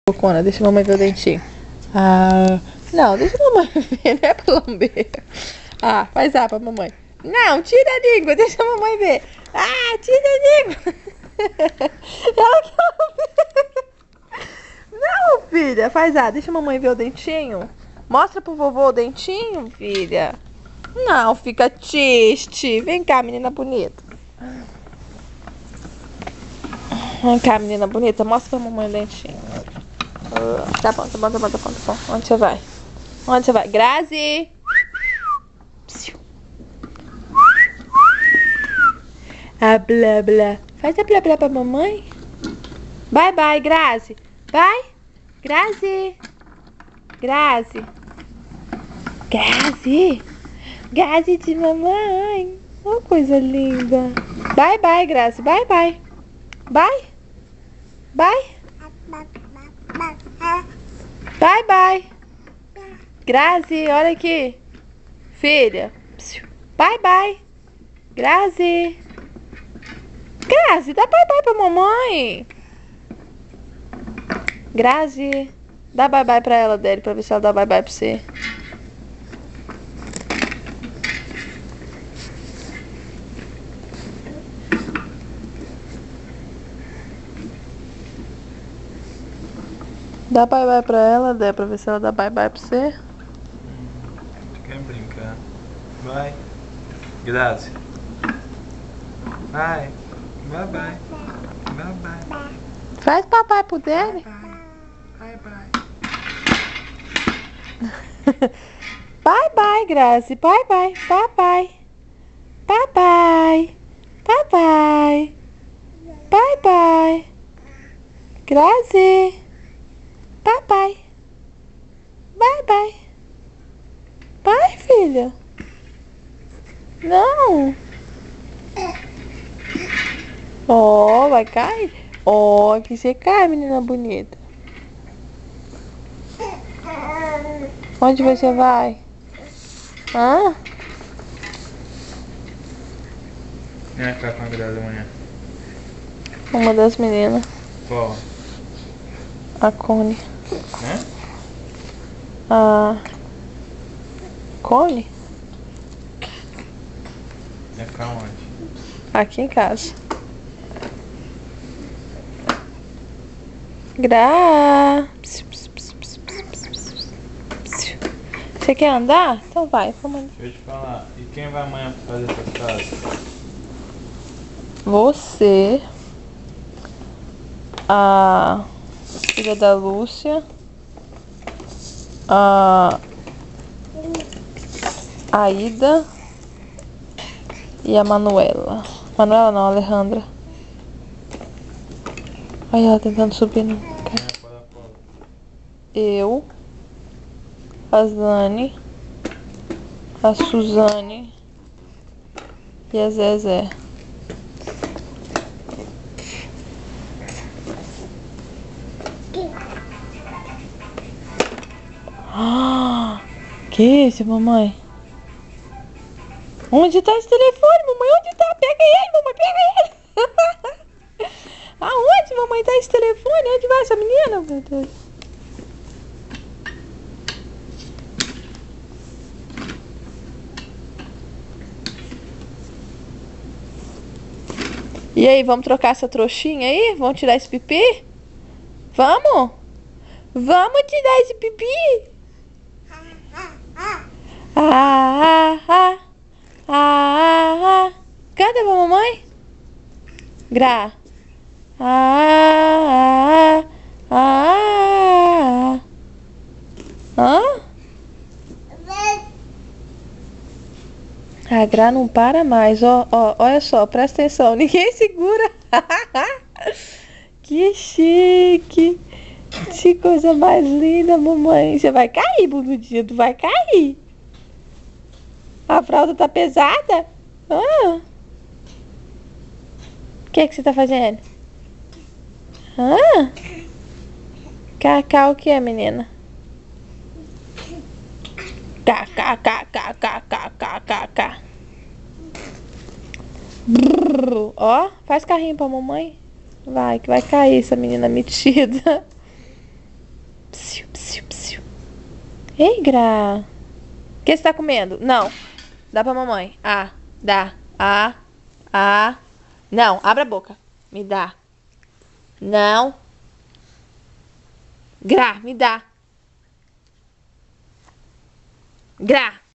Bocona, deixa a mamãe ver o dentinho. Ah, não, deixa a mamãe ver, não é pra lamber. Ah, faz pra mamãe. Não, tira a língua, deixa a mamãe ver. Ah, tira a língua. Ela quer lamber. Não, filha, faz deixa a mamãe ver o dentinho. Mostra pro vovô o dentinho, filha. Não, fica triste. Vem cá, menina bonita. Vem cá, menina bonita, mostra pra mamãe o dentinho. Tá bom. Onde você vai? Onde você vai? Grazi! A blá blá. Faz a blá blá pra mamãe. Bye bye, Grazi. Vai. Grazi. Grazi. Grazi. Grazi de mamãe. Oh, coisa linda. Bye bye, Grazi. Bye bye. Bye. Bye. Bye bye. Grazi, olha aqui. Filha. Bye bye. Grazi. Grazi, dá bye bye pra mamãe. Grazi, dá bye bye pra ela, dele, pra ver se ela dá bye bye pra você. Dá bye bye pra ela, Dé, pra ver se ela dá bye bye pra você. Quer brincar? Vai. Grazi. Vai. Bye bye. Bye bye. Faz papai pro dele. Bye bye. Bye bye, Grazi. Bye bye. Bye bye. Bye bye. Bye bye. Bye bye. Grazi. Bye bye. Bye bye. Bye, filha. Não. Ó, vai cair. Ó, aqui você cai, menina bonita. Onde você vai? Hã? Quem vai ficar com a Grazi amanhã? Uma das meninas. Qual? A Cone. Hã? A Cone? Vai ficar onde? Aqui em casa. Gra. Você quer andar? Então vai, vamos andar. Deixa eu te falar. E quem vai amanhã fazer essa casa? Você, a filha da Lúcia, a Aida e a Manuela. Manuela não, a Alejandra. Olha ela tentando subir no... Eu, a Zane, a Suzane e a Zezé. Que isso, mamãe? Onde tá esse telefone, mamãe? Onde tá? Pega ele, mamãe, pega ele. Aonde, mamãe, tá esse telefone? Onde vai essa menina, meu Deus? E aí, vamos trocar essa trouxinha aí? Vamos tirar esse pipi? Vamos? Vamos tirar esse pipi? Canta pra mamãe? Gra. Hã? A Gra não para mais, ó, olha só, presta atenção, ninguém segura. Que chique. Que coisa mais linda, mamãe. Você vai cair, Bubudinho, tu vai cair. A fralda tá pesada? O que é que você tá fazendo? Cacá o que é, menina? K. Ó, faz carrinho pra mamãe. Vai, que vai cair essa menina metida. Ei, Gra. O que você tá comendo? Não. Dá pra mamãe. Ah, dá. Ah, ah. Não, abre a boca. Me dá. Não. Gra, me dá. Gra.